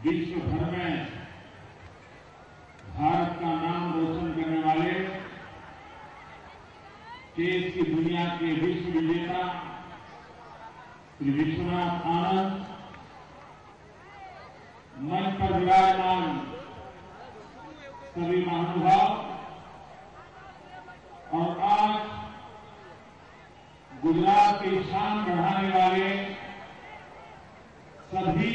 विश्व भर में भारत का नाम रोशन करने वाले चेस की दुनिया के विश्व विजेता श्री विश्वनाथ आनंद, मंच पर विराजमान सभी महानुभाव और आज गुजरात की शान बढ़ाने वाले सभी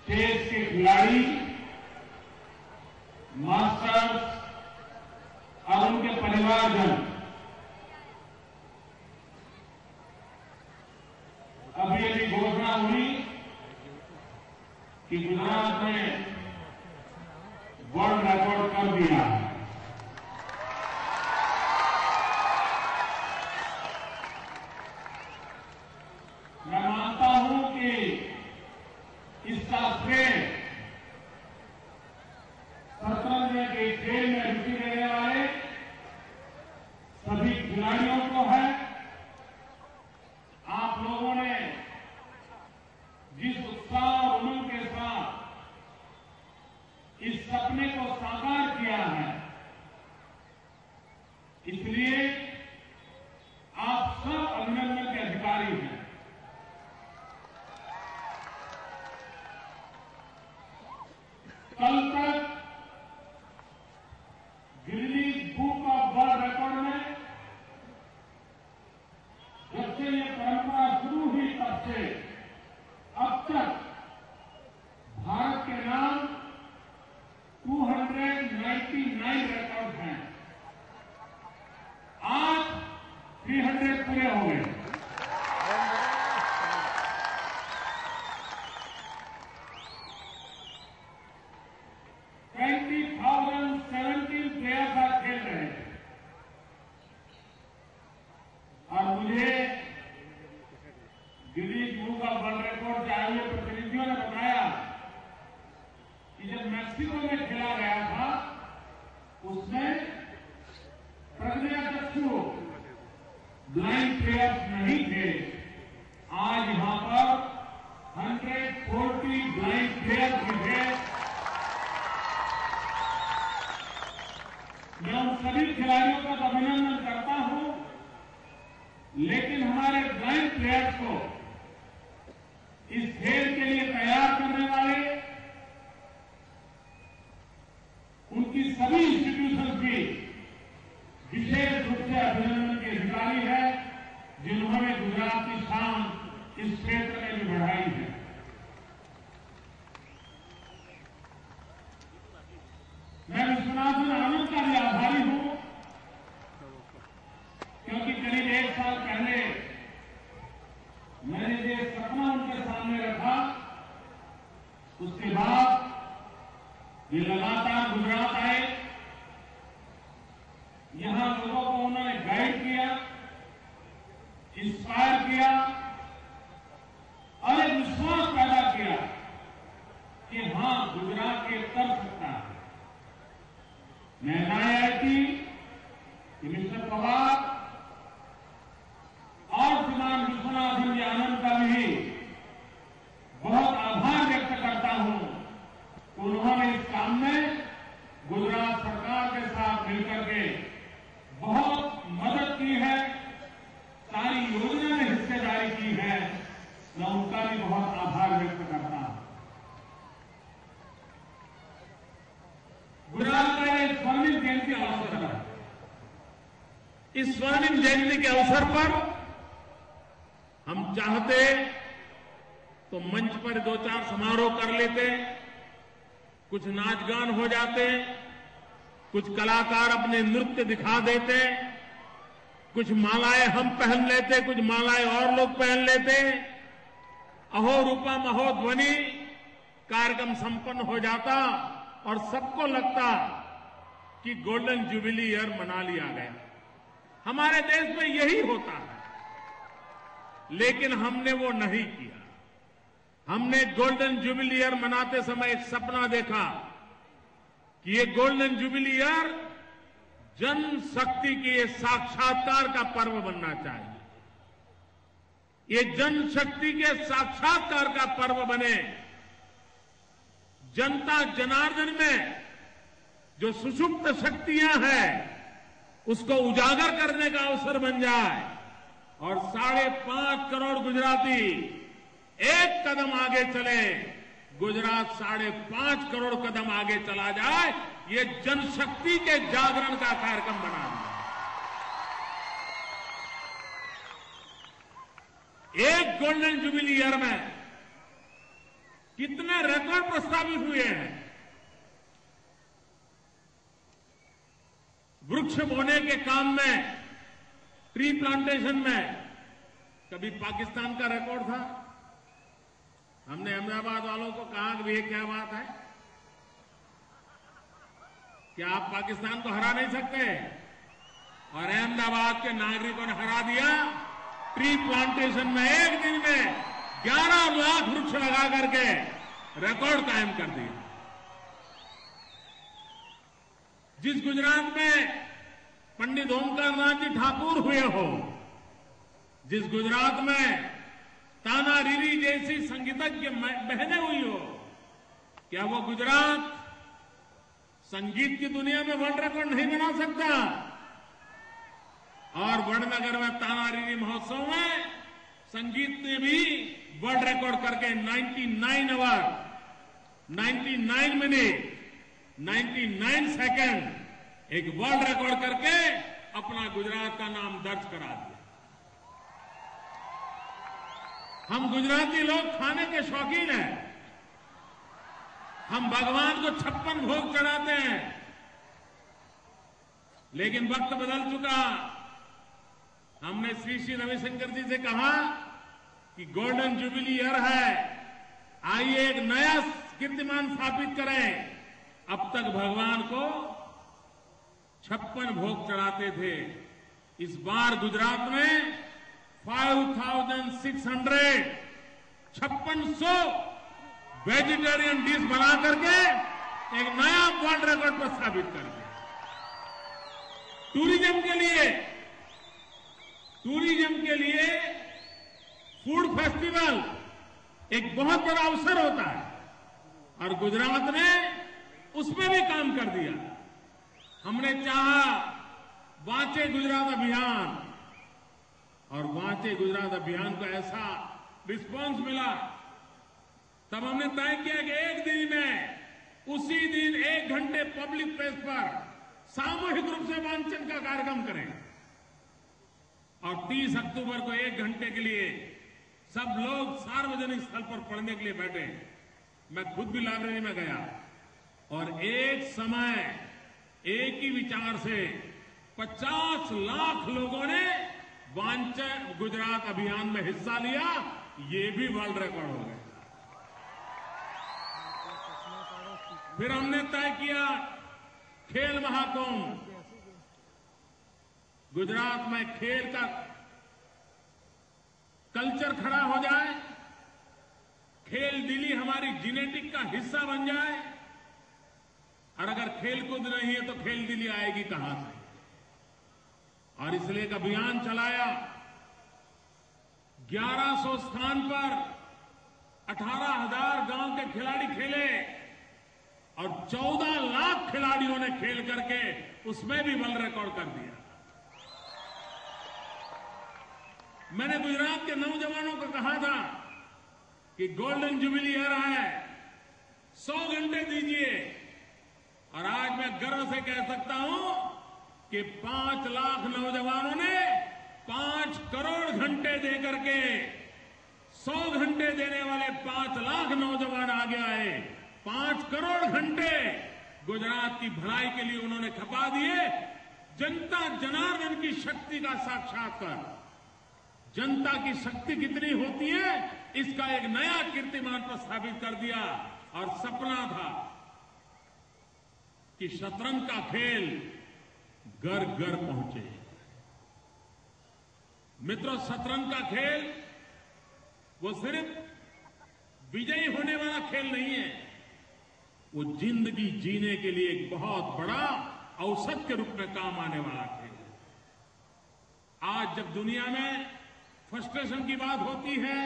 चेस के खिलाड़ी, मास्टर्स और उनके परिवारजन, अभी घोषणा हुई कि गुजरात ने वर्ल्ड रिकॉर्ड कर दिया है। मैं मानता हूं कि इसका श्रेय शतरंज के खेल में रुचि लेने वाले सभी खिलाड़ियों को है। आप लोगों ने जिस उत्साह और उमंग के साथ इस सपने को साकार किया है, इसलिए आप सब अभिनंदन के अधिकारी हैं। कल तक Guinness book of world record में जब से ये परंपरा शुरू हुई तब से अब तक भारत के नाम 299 रिकॉर्ड हैं। आज 300 पूरे हो गए। खेल रहे हैं और मुझे Guinness book of world record के आए हुए प्रतिनिधियों ने बताया कि जब मैक्सिको में खेला गया था उसमें प्रज्ञाचक्षु ब्लाइंड प्लेयर्स नहीं थे। आज यहां पर 140 ब्लाइंड प्लेयर्स भी थे। मैं उन सभी खिलाड़ियों का तो अभिनंदन करता हूं, लेकिन हमारे ब्लाइंड प्लेयर्स को इस खेल के लिए तैयार करने वाले उनकी सभी इंस्टीट्यूशंस भी विशेष रूप से अभिनंदन के अधिकारी है, जिन्होंने गुजरात की शान इस क्षेत्र में भी बढ़ाई है। मैं विश्वनाथ आनंद का भी आभारी हूं, क्योंकि करीब 1 साल पहले मैंने ये सपना उनके सामने रखा। उसके बाद ये लगातार गुजरात आए, यहां लोगों को उन्होंने गाइड किया, इंस्पायर किया और एक विश्वास पैदा किया कि हां, गुजरात ये कर सकता है। मैं आईआईटी मिस्टर पवार और श्रीमान विश्वनाथन जी आनंद का भी बहुत आभार व्यक्त करता हूं कि उन्होंने इस काम में गुजरात सरकार के साथ मिलकर के बहुत मदद की है, सारी योजना में हिस्सेदारी की है। मैं उनका भी बहुत आभार व्यक्त करता हूं। गुजरात का एक स्वर्णिम जयंती अवसर है। इस स्वर्णिम जयंती के अवसर पर हम चाहते तो मंच पर 2-4 समारोह कर लेते, कुछ नाच गान हो जाते, कुछ कलाकार अपने नृत्य दिखा देते, कुछ मालाएं हम पहन लेते, कुछ मालाएं और लोग पहन लेते। अहो रूपम अहो ध्वनि कार्यक्रम संपन्न हो जाता और सबको लगता कि गोल्डन जुबिली ईयर मना लिया गया। हमारे देश में यही होता है, लेकिन हमने वो नहीं किया। हमने गोल्डन जुबिली ईयर मनाते समय एक सपना देखा कि ये golden jubilee year Jan Shakti के साक्षात्कार का पर्व बनना चाहिए। ये जनशक्ति के साक्षात्कार का पर्व बने, जनता जनार्दन में जो सुषुप्त शक्तियां हैं उसको उजागर करने का अवसर बन जाए और 5.5 करोड़ गुजराती एक कदम आगे चले, गुजरात 5.5 करोड़ कदम आगे चला जाए, ये जनशक्ति के जागरण का कार्यक्रम बना दिया। एक गोल्डन जुबिली ईयर में कितने रिकॉर्ड प्रस्तावित हुए हैं। वृक्ष बोने के काम में, ट्री प्लांटेशन में कभी पाकिस्तान का रिकॉर्ड था। हमने अहमदाबाद वालों को कहा कि ये क्या बात है, क्या आप पाकिस्तान को हरा नहीं सकते? और अहमदाबाद के नागरिकों ने हरा दिया। ट्री प्लांटेशन में एक दिन में 11 लाख वृक्ष लगा करके रिकॉर्ड कायम कर दिया। जिस गुजरात में पंडित ओमकार नाथ जी ठाकुर हुए हो, जिस गुजरात में ताना रीरी जैसी संगीतज्ञ बहनें हुई हो, क्या वो गुजरात संगीत की दुनिया में वर्ल्ड रिकॉर्ड नहीं बना सकता? और वडनगर में ताना रीरी महोत्सव में संगीत ने भी वर्ल्ड रिकॉर्ड करके 99 आवर, 99 मिनट, 99 सेकंड एक वर्ल्ड रिकॉर्ड करके अपना गुजरात का नाम दर्ज करा दिया। हम गुजराती लोग खाने के शौकीन हैं। हम भगवान को 56 भोग चढ़ाते हैं, लेकिन वक्त बदल चुका। हमने श्री श्री रविशंकर जी से कहा कि गोल्डन जुबिली ईयर है, आइए एक नया कीर्तिमान स्थापित करें। अब तक भगवान को 56 भोग चढ़ाते थे। इस बार गुजरात में 5600 वेजिटेरियन डिश बना करके एक नया वर्ल्ड रिकॉर्ड पर स्थापित कर दिया। टूरिज्म के लिए फूड फेस्टिवल एक बहुत बड़ा अवसर होता है और गुजरात ने उसमें भी काम कर दिया। हमने चाहा वांचे गुजरात अभियान, और वांचे गुजरात अभियान को ऐसा रिस्पांस मिला, तब हमने तय किया कि एक दिन में, उसी दिन 1 घंटे पब्लिक प्लेस पर सामूहिक रूप से वांचन का कार्यक्रम करें। और 30 अक्टूबर को 1 घंटे के लिए सब लोग सार्वजनिक स्थल पर पढ़ने के लिए बैठे। मैं खुद भी लाइब्रेरी में गया और एक समय एक ही विचार से 50 लाख लोगों ने वांचन गुजरात अभियान में हिस्सा लिया। ये भी वर्ल्ड रिकॉर्ड हो गया। फिर हमने तय किया खेल महाकुंभ। गुजरात में खेल का कल्चर खड़ा हो जाए, खेल दिली हमारी जेनेटिक का हिस्सा बन जाए। और अगर खेल कूद नहीं है तो खेल दिली आएगी कहां से? और इसलिए एक अभियान चलाया। 1100 स्थान पर 18,000 गांव के खिलाड़ी खेले और 14 लाख खिलाड़ियों ने खेल करके उसमें भी वर्ल्ड रिकॉर्ड कर दिया। मैंने गुजरात के नौजवानों को कहा था कि गोल्डन जुबिली ईयर है, 100 घंटे दीजिए। और आज मैं गर्व से कह सकता हूं कि 5 लाख नौजवानों ने 5 करोड़ घंटे देकर के 100 घंटे देने वाले 5 लाख नौजवान आगे आए। 5 करोड़ घंटे गुजरात की भलाई के लिए उन्होंने खपा दिए। जनता जनार्दन की शक्ति का साक्षात्कार, जनता की शक्ति कितनी होती है इसका एक नया कीर्तिमान पर स्थापित कर दिया। और सपना था कि शतरंज का खेल घर घर पहुंचे। मित्रों, शतरंज का खेल वो सिर्फ विजयी होने वाला खेल नहीं है, वो जिंदगी जीने के लिए एक बहुत बड़ा अवसर के रूप में काम आने वाला खेल है। आज जब दुनिया में फ्रस्ट्रेशन की बात होती है,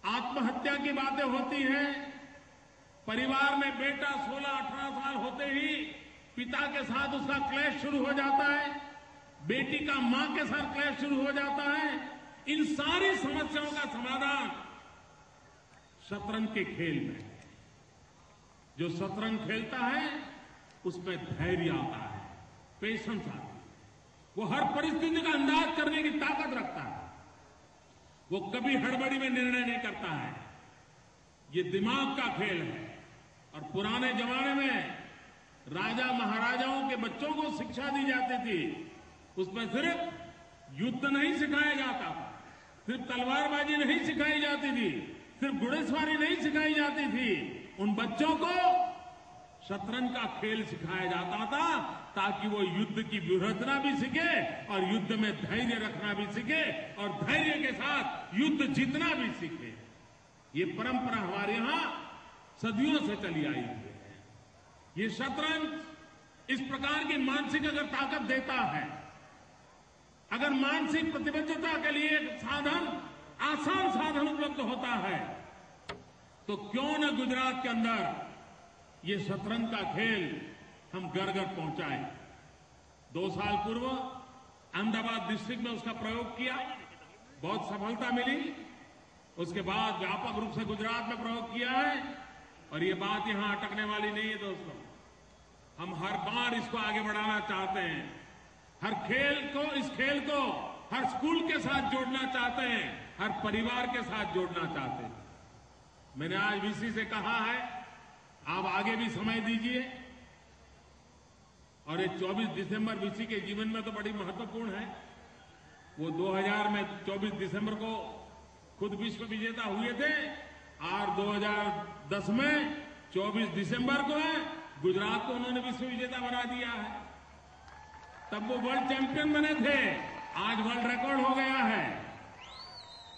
आत्महत्या की बातें होती हैं, परिवार में बेटा 16-18 साल होते ही पिता के साथ उसका क्लैश शुरू हो जाता है, बेटी का मां के साथ क्लैश शुरू हो जाता है। इन सारी समस्याओं का समाधान शतरंज के खेल में है। जो शतरंज खेलता है उसमें धैर्य आता है, पेशेंस आता है, वो हर परिस्थिति का अंदाज करने की ताकत रखता है, वो कभी हड़बड़ी में निर्णय नहीं करता है। ये दिमाग का खेल है। और पुराने जमाने में राजा महाराजाओं के बच्चों को शिक्षा दी जाती थी, उसमें सिर्फ युद्ध नहीं सिखाया जाता था, सिर्फ तलवारबाजी नहीं सिखाई जाती थी, सिर्फ घुड़सवारी नहीं सिखाई जाती थी। उन बच्चों को शतरंज का खेल सिखाया जाता था ताकि वो युद्ध की व्यूहरचना भी सीखे और युद्ध में धैर्य रखना भी सीखे और धैर्य के साथ युद्ध जीतना भी सीखे। ये परंपरा हमारे यहां सदियों से चली आई है। ये शतरंज इस प्रकार की मानसिक अगर ताकत देता है, अगर मानसिक प्रतिबद्धता के लिए एक साधन, आसान साधन उपलब्ध होता है, तो क्यों न गुजरात के अंदर ये शतरंज का खेल हम घर घर पहुंचाए। 2 साल पूर्व अहमदाबाद डिस्ट्रिक्ट में उसका प्रयोग किया, बहुत सफलता मिली। उसके बाद व्यापक रूप से गुजरात में प्रयोग किया है और ये बात यहां अटकने वाली नहीं है दोस्तों। हम हर बार इसको आगे बढ़ाना चाहते हैं, हर खेल को, इस खेल को हर स्कूल के साथ जोड़ना चाहते हैं, हर परिवार के साथ जोड़ना चाहते हैं। मैंने आज वीसी से कहा है, आप आगे भी समय दीजिए और ये 24 दिसंबर वीसी के जीवन में तो बड़ी महत्वपूर्ण है। वो 2000 में 24 दिसंबर को खुद विश्व विजेता हुए थे और 2010 में 24 दिसंबर को गुजरात को उन्होंने विश्व विजेता बना दिया है। तब वो वर्ल्ड चैंपियन बने थे, आज वर्ल्ड रिकॉर्ड हो गया है।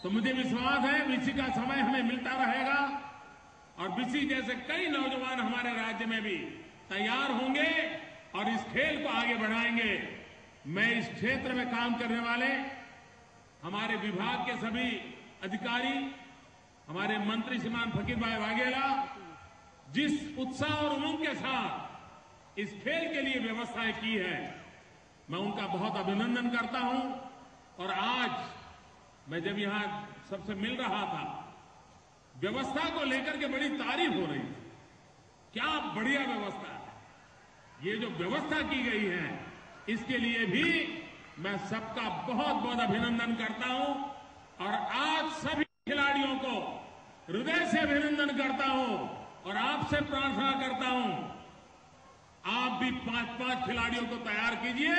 तो मुझे विश्वास है वीसी का समय हमें मिलता रहेगा और वीसी जैसे कई नौजवान हमारे राज्य में भी तैयार होंगे और इस खेल को आगे बढ़ाएंगे। मैं इस क्षेत्र में काम करने वाले हमारे विभाग के सभी अधिकारी, हमारे मंत्री श्रीमान फकीर भाई वाघेला जिस उत्साह और उमंग के साथ इस खेल के लिए व्यवस्थाएं की है, मैं उनका बहुत अभिनंदन करता हूं। और आज मैं जब यहां सबसे मिल रहा था, व्यवस्था को लेकर के बड़ी तारीफ हो रही थी, क्या बढ़िया व्यवस्था है। ये जो व्यवस्था की गई है इसके लिए भी मैं सबका बहुत बहुत अभिनंदन करता हूं और आज सभी खिलाड़ियों को हृदय से अभिनंदन करता हूं और आपसे प्रार्थना करता हूं, आप भी 5-5 खिलाड़ियों को तैयार कीजिए।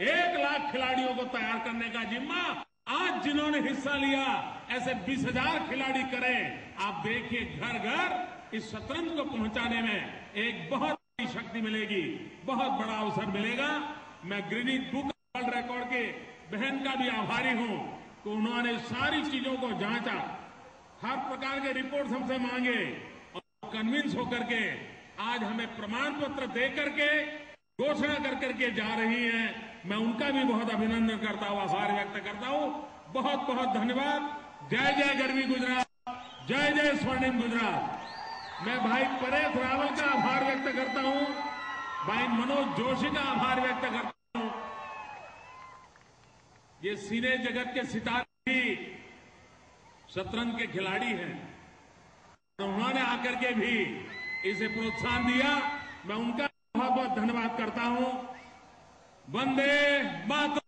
1 लाख खिलाड़ियों को तैयार करने का जिम्मा आज जिन्होंने हिस्सा लिया, ऐसे 20,000 खिलाड़ी करें। आप देखिए घर घर इस शतरंज को पहुंचाने में एक बहुत बड़ी शक्ति मिलेगी, बहुत बड़ा अवसर मिलेगा। मैं गिनीज बुक वर्ल्ड रिकॉर्ड के बहन का भी आभारी हूं कि उन्होंने सारी चीजों को जांचा, हर प्रकार के रिपोर्ट हमसे मांगे और कन्विंस होकर के आज हमें प्रमाण पत्र दे करके घोषणा कर करके जा रही हैं। मैं उनका भी बहुत अभिनंदन करता हूं, आभार व्यक्त करता हूं। बहुत बहुत धन्यवाद। जय जय गरवी गुजरात, जय जय स्वर्णिम गुजरात। मैं भाई परेश रावल का आभार व्यक्त करता हूं, भाई मनोज जोशी का आभार व्यक्त करता हूं। ये सिने जगत के सितारे भी शतरंज के खिलाड़ी हैं, उन्होंने आकर के भी इसे प्रोत्साहन दिया। मैं उनका बहुत बहुत धन्यवाद करता हूं। वंदे मातरम।